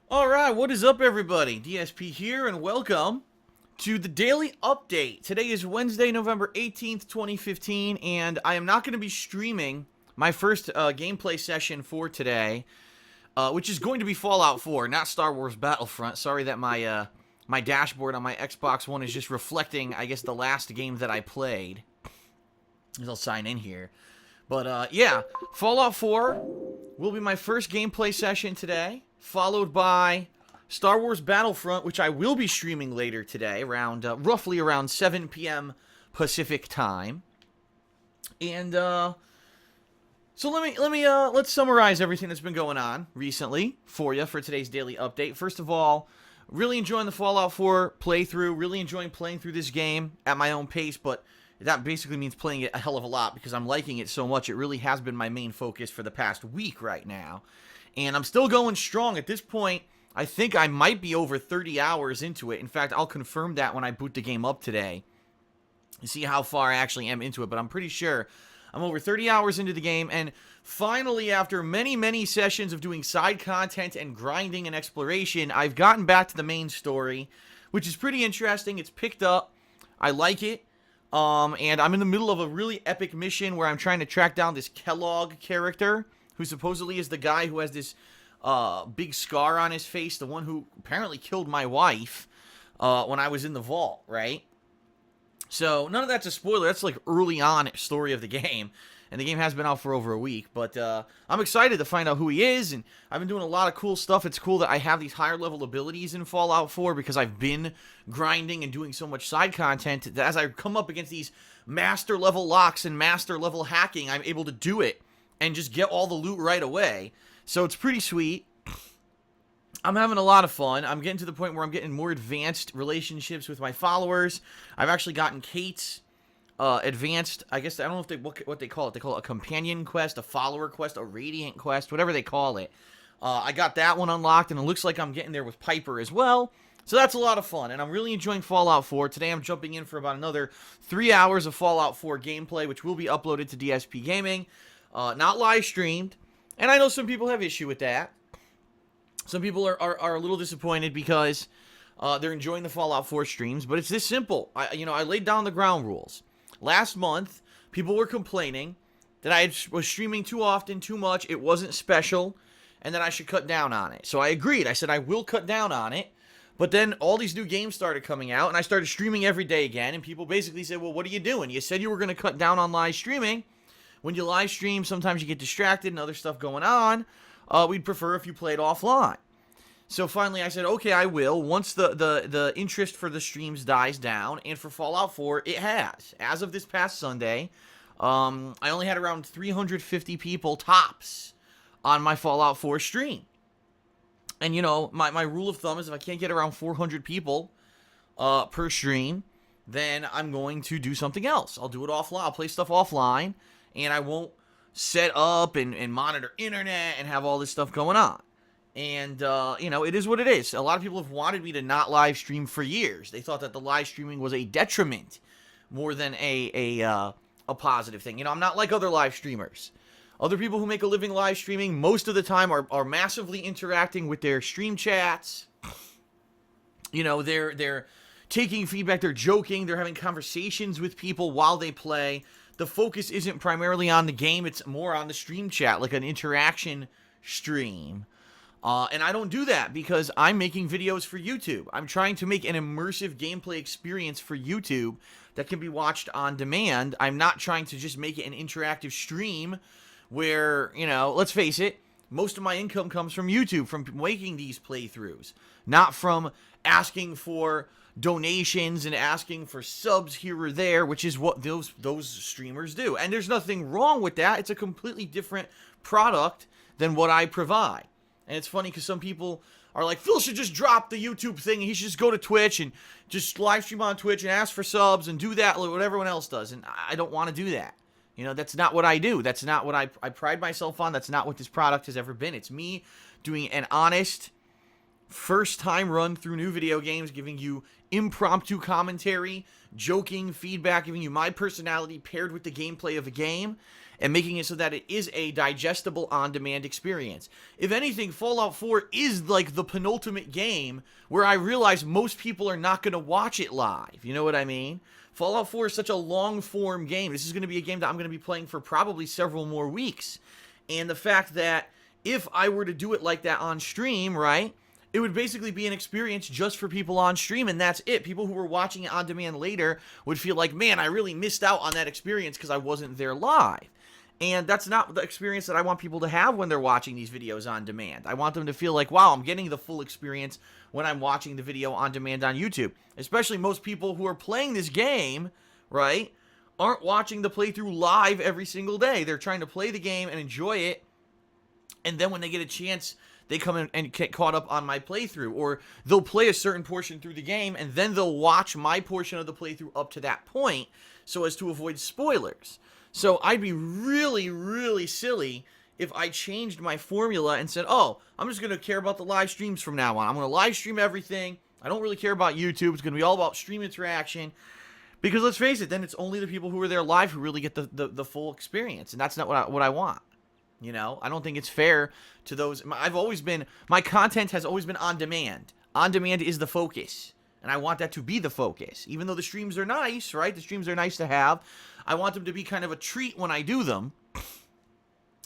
Alright, what is up everybody? DSP here and welcome to the daily update. Today is Wednesday, November 18th, 2015, and I am not going to be streaming my first gameplay session for today, which is going to be Fallout 4, not Star Wars Battlefront. Sorry that my dashboard on my Xbox One is just reflecting, I guess, the last game that I played. I'll sign in here. But, yeah, Fallout 4 will be my first gameplay session today, followed by Star Wars Battlefront, which I will be streaming later today, around roughly around 7 p.m. Pacific time. And so let's summarize everything that's been going on recently for you for today's daily update. First of all, really enjoying the Fallout 4 playthrough, really enjoying playing through this game at my own pace, but that basically means playing it a hell of a lot because I'm liking it so much. It really has been my main focus for the past week right now. And I'm still going strong. At this point, I think I might be over 30 hours into it. In fact, I'll confirm that when I boot the game up today. You see how far I actually am into it, but I'm pretty sure I'm over 30 hours into the game. And finally, after many sessions of doing side content and grinding and exploration, I've gotten back to the main story, which is pretty interesting. It's picked up. I like it. And I'm in the middle of a really epic mission where I'm trying to track down this Kellogg character, who supposedly is the guy who has this big scar on his face, the one who apparently killed my wife when I was in the vault, right? So, none of that's a spoiler. That's like early on story of the game. And the game has been out for over a week. But I'm excited to find out who he is. And I've been doing a lot of cool stuff. It's cool that I have these higher level abilities in Fallout 4 because I've been grinding and doing so much side content that as I come up against these master level locks and master level hacking, I'm able to do it and just get all the loot right away. So it's pretty sweet. I'm having a lot of fun. I'm getting to the point where I'm getting more advanced relationships with my followers. I've actually gotten Kate's advanced, I guess, I don't know if what they call it. They call it a companion quest, a follower quest, a radiant quest, whatever they call it. I got that one unlocked, and it looks like I'm getting there with Piper as well. So that's a lot of fun, and I'm really enjoying Fallout 4. Today I'm jumping in for about another 3 hours of Fallout 4 gameplay, which will be uploaded to DSPGaming. Not live streamed, and I know some people have issue with that. Some people are a little disappointed because they're enjoying the Fallout 4 streams, but it's this simple. I laid down the ground rules. Last month, people were complaining that I was streaming too often, too much, it wasn't special, and that I should cut down on it. So I agreed. I said I will cut down on it, but then all these new games started coming out, and I started streaming every day again, and people basically said, well, what are you doing? You said you were going to cut down on live streaming. When you live stream, sometimes you get distracted and other stuff going on. We'd prefer if you played offline. So finally I said, okay, I will, once the interest for the streams dies down, and for Fallout 4, it has. As of this past Sunday, I only had around 350 people tops on my Fallout 4 stream. And, my rule of thumb is if I can't get around 400 people per stream, then I'm going to do something else. I'll do it offline. I'll play stuff offline, and I won't set up and monitor internet and have all this stuff going on. And, it is what it is. A lot of people have wanted me to not live stream for years. They thought that the live streaming was a detriment more than a positive thing. I'm not like other live streamers. Other people who make a living live streaming most of the time are massively interacting with their stream chats. They're taking feedback, they're joking, they're having conversations with people while they play. The focus isn't primarily on the game, it's more on the stream chat, like an interaction stream. And I don't do that because I'm making videos for YouTube. I'm trying to make an immersive gameplay experience for YouTube that can be watched on demand. I'm not trying to just make it an interactive stream where, let's face it, most of my income comes from YouTube, from making these playthroughs, not from asking for donations and asking for subs here or there, which is what those streamers do. And there's nothing wrong with that. It's a completely different product than what I provide. And it's funny because some people are like, Phil should just drop the YouTube thing and he should just go to Twitch and just live stream on Twitch and ask for subs and do that like what everyone else does. And I don't want to do that. That's not what I do. That's not what I pride myself on. That's not what this product has ever been. It's me doing an honest, first-time run through new video games, giving you impromptu commentary, joking, feedback, giving you my personality paired with the gameplay of a game. and making it so that it is a digestible on-demand experience. If anything, Fallout 4 is like the penultimate game where I realize most people are not going to watch it live. You know what I mean? Fallout 4 is such a long-form game. This is going to be a game that I'm going to be playing for probably several more weeks. And the fact that if I were to do it like that on stream, right, it would basically be an experience just for people on stream, and that's it. People who were watching it on demand later would feel like, man, I really missed out on that experience because I wasn't there live. And that's not the experience that I want people to have when they're watching these videos on demand. I want them to feel like, wow, I'm getting the full experience when I'm watching the video on demand on YouTube. Especially most people who are playing this game, right, aren't watching the playthrough live every single day. They're trying to play the game and enjoy it, and then when they get a chance, they come in and get caught up on my playthrough, or they'll play a certain portion through the game, and then they'll watch my portion of the playthrough up to that point, so as to avoid spoilers. So I'd be really, really silly if I changed my formula and said, oh, I'm just going to care about the live streams from now on. I'm going to live stream everything. I don't really care about YouTube. It's going to be all about stream interaction. Because let's face it, then it's only the people who are there live who really get the full experience, and that's not what I want. You know, I don't think it's fair to those. My content has always been on demand. On demand is the focus, and I want that to be the focus. Even though the streams are nice, right? The streams are nice to have. I want them to be kind of a treat when I do them,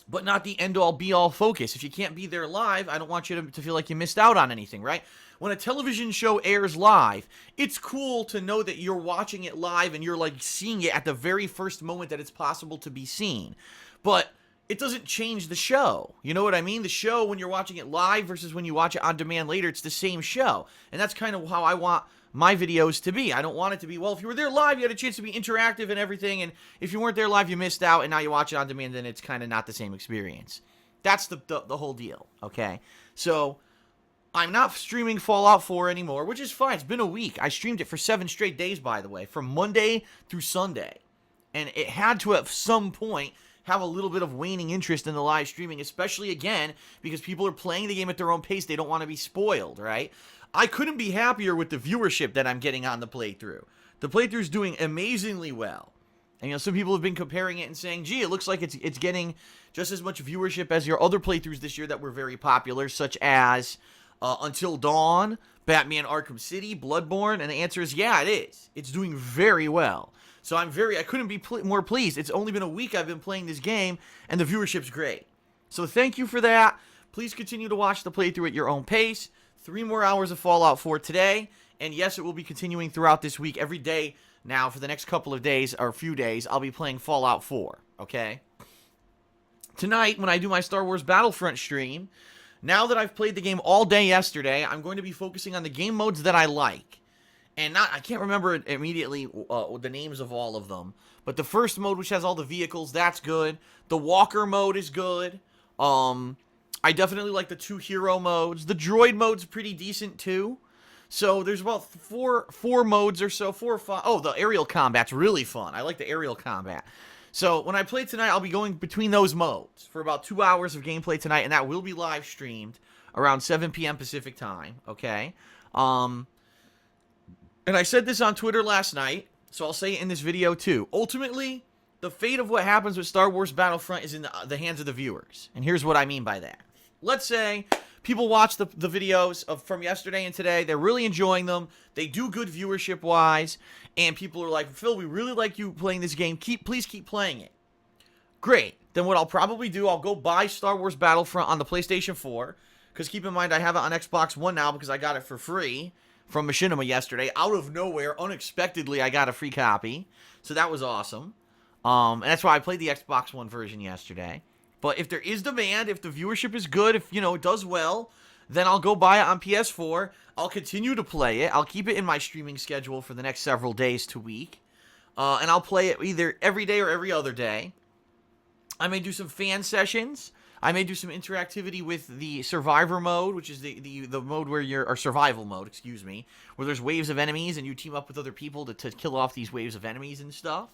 but not the end-all, be-all focus. If you can't be there live, I don't want you to feel like you missed out on anything, right? When a television show airs live, it's cool to know that you're watching it live and you're, like, seeing it at the very first moment that it's possible to be seen. But it doesn't change the show. You know what I mean? The show, when you're watching it live versus when you watch it on demand later, it's the same show. And that's kind of how I want my videos to be. I don't want it to be, well, if you were there live, you had a chance to be interactive and everything, and if you weren't there live, you missed out, and now you watch it on demand, then it's kind of not the same experience. That's the whole deal, okay? So I'm not streaming Fallout 4 anymore, which is fine. It's been a week. I streamed it for 7 straight days, by the way, from Monday through Sunday. And it had to, at some point, have a little bit of waning interest in the live streaming, especially, again, because people are playing the game at their own pace. They don't want to be spoiled, right? I couldn't be happier with the viewership that I'm getting on the playthrough. The playthrough's doing amazingly well. And, you know, some people have been comparing it and saying, gee, it looks like it's getting just as much viewership as your other playthroughs this year that were very popular, such as Until Dawn, Batman Arkham City, Bloodborne, and the answer is, yeah, it is. It's doing very well. So I couldn't be more pleased. It's only been a week I've been playing this game, and the viewership's great. So thank you for that. Please continue to watch the playthrough at your own pace. 3 more hours of Fallout 4 today, and yes, it will be continuing throughout this week. Every day now, for the next couple of days, or a few days, I'll be playing Fallout 4, okay? Tonight, when I do my Star Wars Battlefront stream, now that I've played the game all day yesterday, I'm going to be focusing on the game modes that I like. And I can't remember immediately the names of all of them. But the first mode, which has all the vehicles, that's good. The Walker mode is good. I definitely like the 2 hero modes. The droid mode's pretty decent, too. So there's about four modes or so. 4 or 5. Oh, the aerial combat's really fun. I like the aerial combat. So when I play tonight, I'll be going between those modes for about 2 hours of gameplay tonight. And that will be live streamed around 7 p.m. Pacific time. Okay? And I said this on Twitter last night, so I'll say it in this video too. Ultimately, the fate of what happens with Star Wars Battlefront is in the hands of the viewers. And here's what I mean by that. Let's say people watch the videos from yesterday and today. They're really enjoying them. They do good viewership-wise. And people are like, Phil, we really like you playing this game. Please keep playing it. Great. Then what I'll probably do, I'll go buy Star Wars Battlefront on the PlayStation 4. Because keep in mind, I have it on Xbox One now because I got it for free from Machinima yesterday. Out of nowhere, unexpectedly, I got a free copy. So that was awesome. And that's why I played the Xbox One version yesterday. But if there is demand, if the viewership is good, if, you know, it does well, then I'll go buy it on PS4. I'll continue to play it. I'll keep it in my streaming schedule for the next several days to week. And I'll play it either every day or every other day. I may do some fan sessions. I may do some interactivity with the survivor mode, which is the mode where you're, or survival mode, excuse me, where there's waves of enemies and you team up with other people to kill off these waves of enemies and stuff.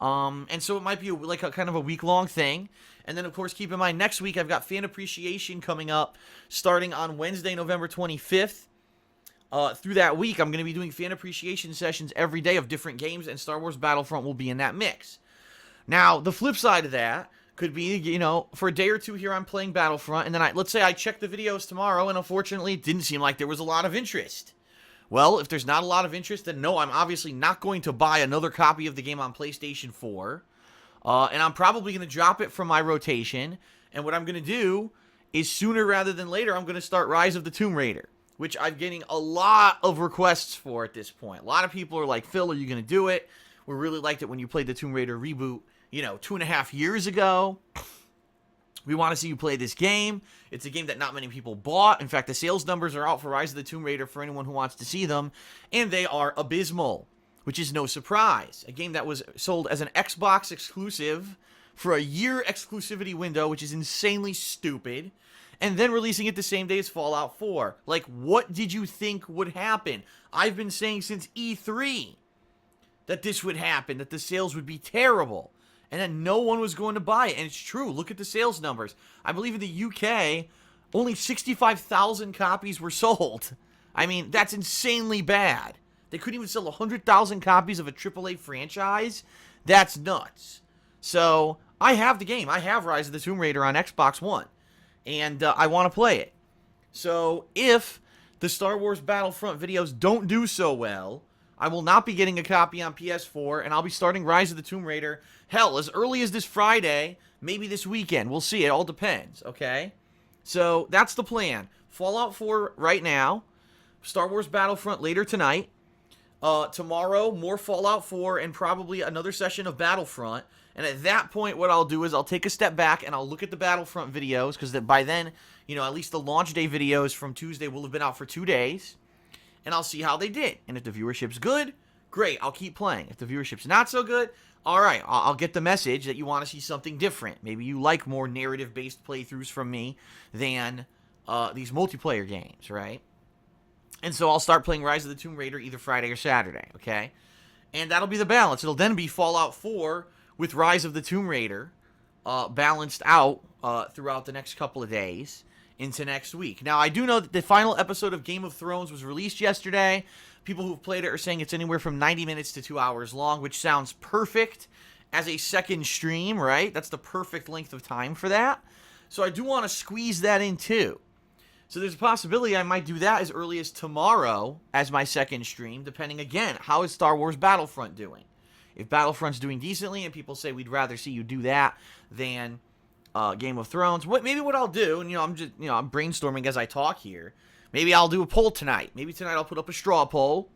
And so it might be like a kind of a week-long thing. And then, of course, keep in mind, next week I've got Fan Appreciation coming up starting on Wednesday, November 25th. Through that week, I'm going to be doing Fan Appreciation sessions every day of different games, and Star Wars Battlefront will be in that mix. Now, the flip side of that could be, for a day or two here I'm playing Battlefront, and then let's say I check the videos tomorrow, and unfortunately it didn't seem like there was a lot of interest. Well, if there's not a lot of interest, then no, I'm obviously not going to buy another copy of the game on PlayStation 4, and I'm probably going to drop it from my rotation, and what I'm going to do is sooner rather than later, I'm going to start Rise of the Tomb Raider, which I'm getting a lot of requests for at this point. A lot of people are like, Phil, are you going to do it? We really liked it when you played the Tomb Raider reboot, 2.5 years ago. We want to see you play this game. It's a game that not many people bought. In fact, the sales numbers are out for Rise of the Tomb Raider for anyone who wants to see them, and they are abysmal, which is no surprise. A game that was sold as an Xbox exclusive for a year exclusivity window, which is insanely stupid, and then releasing it the same day as Fallout 4. Like, what did you think would happen? I've been saying since E3 that this would happen, that the sales would be terrible, and that no one was going to buy it. And it's true. Look at the sales numbers. I believe in the UK, only 65,000 copies were sold. I mean, that's insanely bad. They couldn't even sell 100,000 copies of a AAA franchise. That's nuts. So, I have the game. I have Rise of the Tomb Raider on Xbox One, and I want to play it. So, if the Star Wars Battlefront videos don't do so well, I will not be getting a copy on PS4, and I'll be starting Rise of the Tomb Raider, hell, as early as this Friday, maybe this weekend. We'll see. It all depends, okay? So, that's the plan. Fallout 4 right now, Star Wars Battlefront later tonight, tomorrow, more Fallout 4, and probably another session of Battlefront. And at that point, what I'll do is I'll take a step back, and I'll look at the Battlefront videos, because by then, at least the launch day videos from Tuesday will have been out for 2 days. And I'll see how they did. And if the viewership's good, great, I'll keep playing. If the viewership's not so good, all right, I'll get the message that you want to see something different. Maybe you like more narrative-based playthroughs from me than these multiplayer games, right? And so I'll start playing Rise of the Tomb Raider either Friday or Saturday, okay? And that'll be the balance. It'll then be Fallout 4 with Rise of the Tomb Raider balanced out throughout the next couple of days into next week. Now, I do know that the final episode of Game of Thrones was released yesterday. People who've played it are saying it's anywhere from 90 minutes to 2 hours long, which sounds perfect as a second stream, right? That's the perfect length of time for that. So I do want to squeeze that in too. So there's a possibility I might do that as early as tomorrow as my second stream, depending, again, how is Star Wars Battlefront doing? If Battlefront's doing decently and people say we'd rather see you do that than Game of Thrones, maybe what I'll do, and I'm brainstorming as I talk here. Maybe I'll do a poll tonight. Maybe tonight I'll put up a straw poll,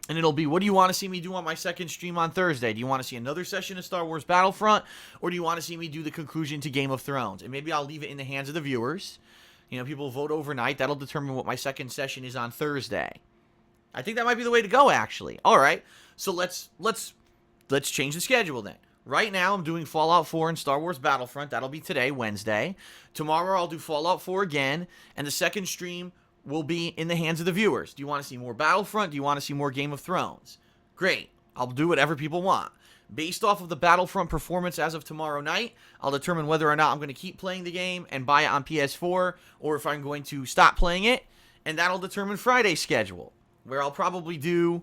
and it'll be, what do you want to see me do on my second stream on Thursday? Do you want to see another session of Star Wars Battlefront, or do you want to see me do the conclusion to Game of Thrones? And maybe I'll leave it in the hands of the viewers. People vote overnight. That'll determine what my second session is on Thursday. I think that might be the way to go, actually. All right, so let's change the schedule then. Right now, I'm doing Fallout 4 and Star Wars Battlefront. That'll be today, Wednesday. Tomorrow, I'll do Fallout 4 again, and the second stream will be in the hands of the viewers. Do you want to see more Battlefront? Do you want to see more Game of Thrones? Great. I'll do whatever people want. Based off of the Battlefront performance as of tomorrow night, I'll determine whether or not I'm going to keep playing the game and buy it on PS4, or if I'm going to stop playing it, and that'll determine Friday's schedule, where I'll probably do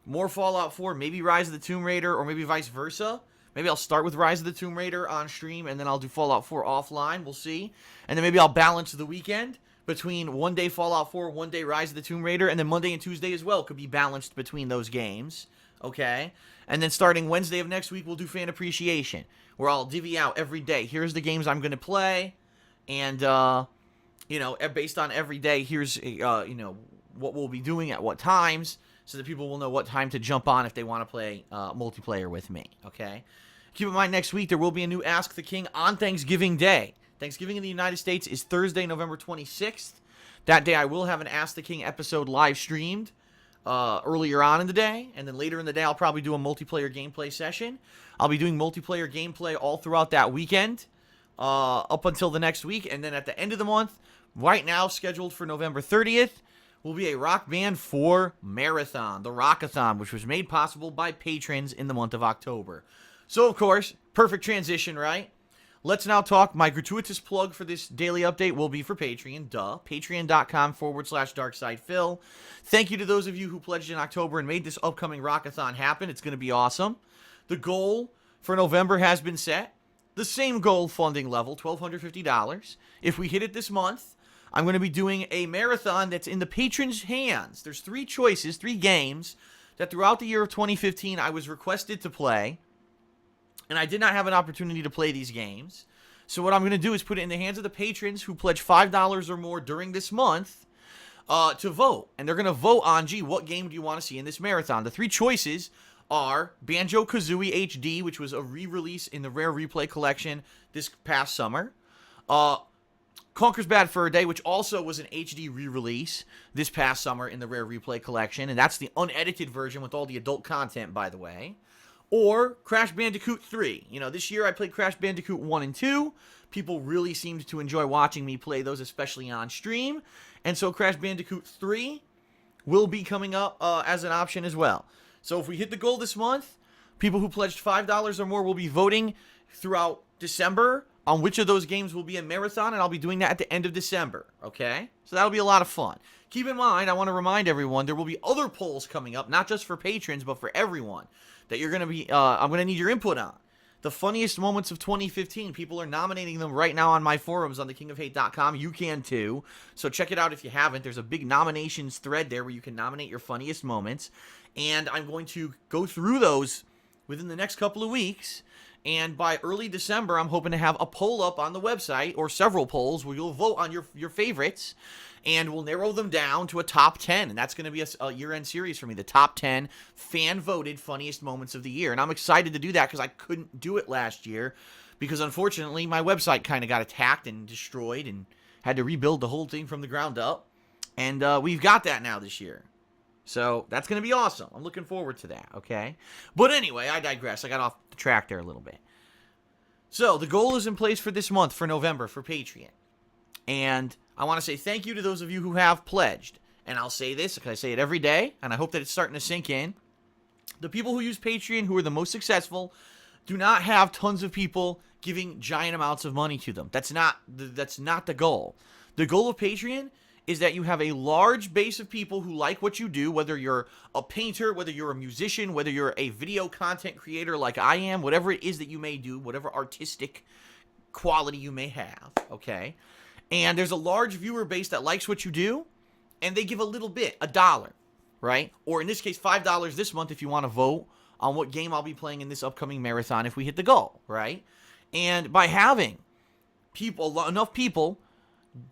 more Fallout 4, maybe Rise of the Tomb Raider, or maybe vice versa. Maybe I'll start with Rise of the Tomb Raider on stream, and then I'll do Fallout 4 offline. We'll see. And then maybe I'll balance the weekend between one day Fallout 4, one day Rise of the Tomb Raider, and then Monday and Tuesday as well could be balanced between those games. Okay? And then starting Wednesday of next week, we'll do Fan Appreciation, where I'll divvy out every day. Here's the games I'm going to play, and, based on every day, here's, what we'll be doing at what times, so that people will know what time to jump on if they want to play multiplayer with me, okay? Keep in mind, next week there will be a new Ask the King on Thanksgiving Day. Thanksgiving in the United States is Thursday, November 26th. That day I will have an Ask the King episode live streamed earlier on in the day, and then later in the day I'll probably do a multiplayer gameplay session. I'll be doing multiplayer gameplay all throughout that weekend, up until the next week, and then at the end of the month, right now scheduled for November 30th, will be a Rock Band 4 Marathon, the Rockathon, which was made possible by patrons in the month of October. So, of course, perfect transition, right? Let's now talk. My gratuitous plug for this daily update will be for Patreon, duh. Patreon.com/DarksidePhil. Thank you to those of you who pledged in October and made this upcoming Rockathon happen. It's going to be awesome. The goal for November has been set. The same goal funding level, $1,250. If we hit it this month, I'm going to be doing a marathon that's in the patrons' hands. There's 3 choices, 3 games that throughout the year of 2015 I was requested to play, and I did not have an opportunity to play these games. So what I'm going to do is put it in the hands of the patrons who pledge $5 or more during this month to vote. And they're going to vote on, gee, what game do you want to see in this marathon? The 3 choices are Banjo-Kazooie HD, which was a re-release in the Rare Replay collection this past summer. Conker's Bad Fur Day, which also was an HD re-release this past summer in the Rare Replay collection. And that's the unedited version with all the adult content, by the way. Or Crash Bandicoot 3. You know, this year I played Crash Bandicoot 1 and 2. People really seemed to enjoy watching me play those, especially on stream. And so Crash Bandicoot 3 will be coming up as an option as well. So if we hit the goal this month, people who pledged $5 or more will be voting throughout December on which of those games will be a marathon, and I'll be doing that at the end of December, okay? So that'll be a lot of fun. Keep in mind, I want to remind everyone, there will be other polls coming up, not just for patrons, but for everyone, that you're going to be, I'm going to need your input on. The funniest moments of 2015, people are nominating them right now on my forums on thekingofhate.com. You can too. So check it out if you haven't. There's a big nominations thread there where you can nominate your funniest moments. And I'm going to go through those within the next couple of weeks. And by early December, I'm hoping to have a poll up on the website, or several polls, where you'll vote on your favorites. And we'll narrow them down to a top 10. And that's going to be a year-end series for me. The top 10 fan-voted funniest moments of the year. And I'm excited to do that because I couldn't do it last year. Because unfortunately, my website kind of got attacked and destroyed. And had to rebuild the whole thing from the ground up. And we've got that now this year. So that's going to be awesome. I'm looking forward to that, okay? But anyway, I digress. I got off the track there a little bit. So the goal is in place for this month, for November, for Patreon. And I want to say thank you to those of you who have pledged. And I'll say this, because I say it every day, and I hope that it's starting to sink in. The people who use Patreon, who are the most successful, do not have tons of people giving giant amounts of money to them. That's not the goal. The goal of Patreon is that you have a large base of people who like what you do, whether you're a painter, whether you're a musician, whether you're a video content creator like I am, whatever it is that you may do, whatever artistic quality you may have, okay? And there's a large viewer base that likes what you do, and they give a little bit, $1, right? Or in this case, $5 this month if you want to vote on what game I'll be playing in this upcoming marathon if we hit the goal, right? And by having enough people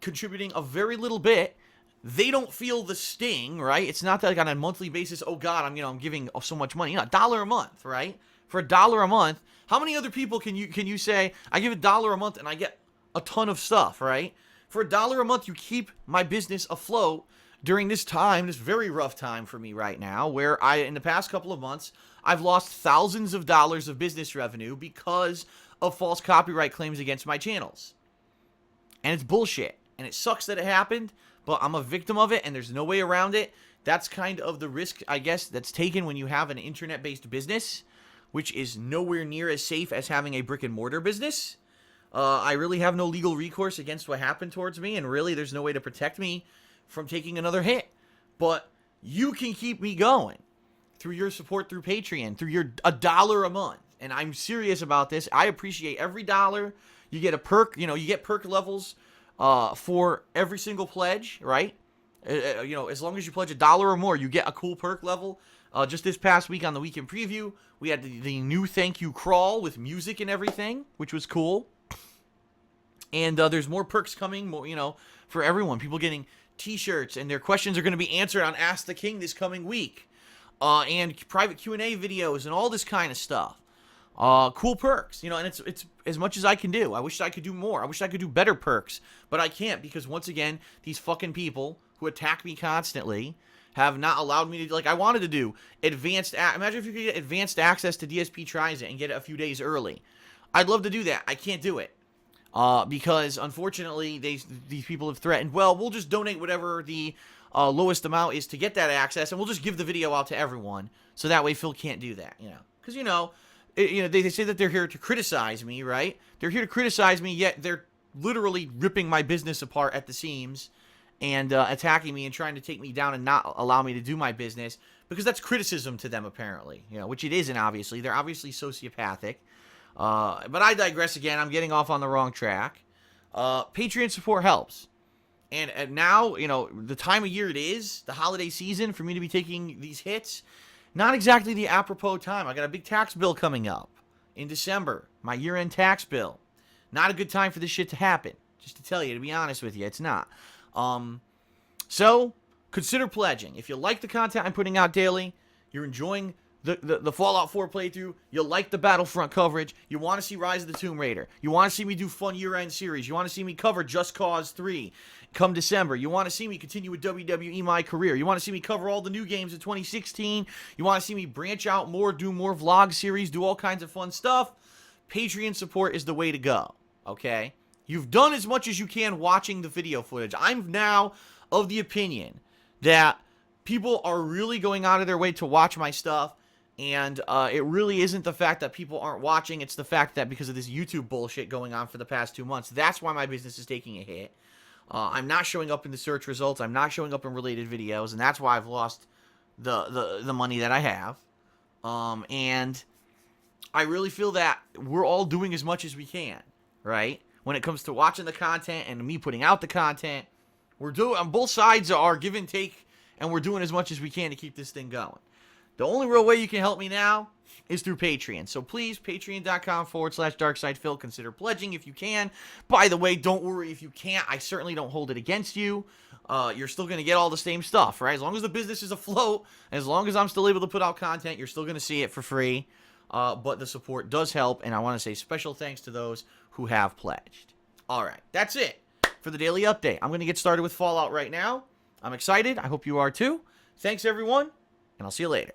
contributing a very little bit, they don't feel the sting, right? It's not that like on a monthly basis, oh God, I'm giving so much money. $1 a month, right? For $1 a month, how many other people can you say, I give $1 a month and I get a ton of stuff, right? For $1 a month, you keep my business afloat during this time, this very rough time for me right now, where in the past couple of months, I've lost thousands of dollars of business revenue because of false copyright claims against my channels. And it's bullshit. And it sucks that it happened, but I'm a victim of it, and there's no way around it. That's kind of the risk, I guess, that's taken when you have an internet-based business, which is nowhere near as safe as having a brick-and-mortar business. I really have no legal recourse against what happened towards me, and really there's no way to protect me from taking another hit. But you can keep me going through your support through Patreon, through your $1 a month. And I'm serious about this. I appreciate every dollar. You get a perk, you get perk levels for every single pledge, right? As long as you pledge $1 or more, you get a cool perk level. Just this past week on the Weekend Preview, we had the new thank you crawl with music and everything, which was cool. And there's more perks coming, for everyone. People getting t-shirts, and their questions are going to be answered on Ask the King this coming week. And private Q&A videos and all this kind of stuff. Cool perks, and it's as much as I can do. I wish I could do more. I wish I could do better perks, but I can't because, once again, these fucking people who attack me constantly have not allowed me to, like I wanted to do, imagine if you could get advanced access to DSP Tries It and get it a few days early. I'd love to do that. I can't do it. Because, unfortunately, these people have threatened, well, we'll just donate whatever the lowest amount is to get that access, and we'll just give the video out to everyone, so that way Phil can't do that, Because, they say that they're here to criticize me, right? They're here to criticize me, yet they're literally ripping my business apart at the seams and attacking me and trying to take me down and not allow me to do my business, because that's criticism to them, apparently, which it isn't, obviously. They're obviously sociopathic. But I digress again. I'm getting off on the wrong track. Patreon support helps. And now, you know, the time of year it is, the holiday season, for me to be taking these hits, not exactly the apropos time. I got a big tax bill coming up in December, my year-end tax bill. Not a good time for this shit to happen. Just to tell you, to be honest with you, it's not. So, consider pledging. If you like the content I'm putting out daily, you're enjoying the Fallout 4 playthrough, you like the Battlefront coverage, you want to see Rise of the Tomb Raider, you want to see me do fun year-end series, you want to see me cover Just Cause 3 come December, you want to see me continue with WWE My Career, you want to see me cover all the new games of 2016, you want to see me branch out more, do more vlog series, do all kinds of fun stuff, Patreon support is the way to go, okay? You've done as much as you can watching the video footage. I'm now of the opinion that people are really going out of their way to watch my stuff, and it really isn't the fact that people aren't watching. It's the fact that because of this YouTube bullshit going on for the past 2 months, that's why my business is taking a hit. I'm not showing up in the search results. I'm not showing up in related videos, and that's why I've lost the money that I have. And I really feel that we're all doing as much as we can, right? When it comes to watching the content and me putting out the content, we're doing, on both sides are give and take, and we're doing as much as we can to keep this thing going. The only real way you can help me now is through Patreon. So please, patreon.com/DarkSidePhil. Consider pledging if you can. By the way, don't worry if you can't. I certainly don't hold it against you. You're still going to get all the same stuff, right? As long as the business is afloat, as long as I'm still able to put out content, you're still going to see it for free. But the support does help, and I want to say special thanks to those who have pledged. All right, that's it for the daily update. I'm going to get started with Fallout right now. I'm excited. I hope you are too. Thanks, everyone, and I'll see you later.